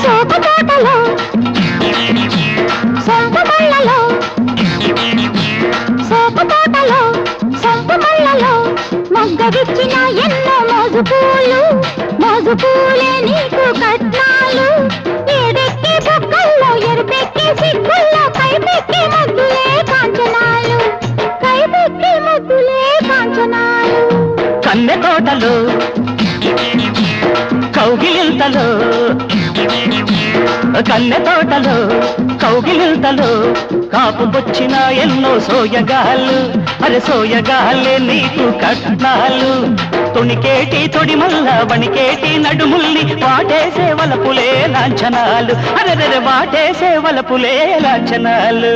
సోకతోటలో సొంతమళ్ళలో సోకతోటలో సొంతమళ్ళలో మొగ్గవిచ్చిన ఎన్నో మోజు పూలే నీకు కట్నాలు ఏడెక్కి బొక్కల్లో ఎరుపెక్కి సిగ్గుల్లో కైపెక్కి ముద్దులే కాంచనాలు కైపెక్కి ముద్దులే కాంచనాలు కన్నె తోటలో కౌగిలింతలో కన్నె తోటలో కౌగిలింతలో కాపుకొచ్చిన ఎన్నో సోయగాళ్ళు అరే సోయగాళ్ళే నీకు కట్నాలు తొణికేటి తొడిమల్ల వణికేటి నడుముల్ని వాటేసే వలపులే లాంఛనాలు అరెరె వాటేసే వలపులే లాంఛనాలు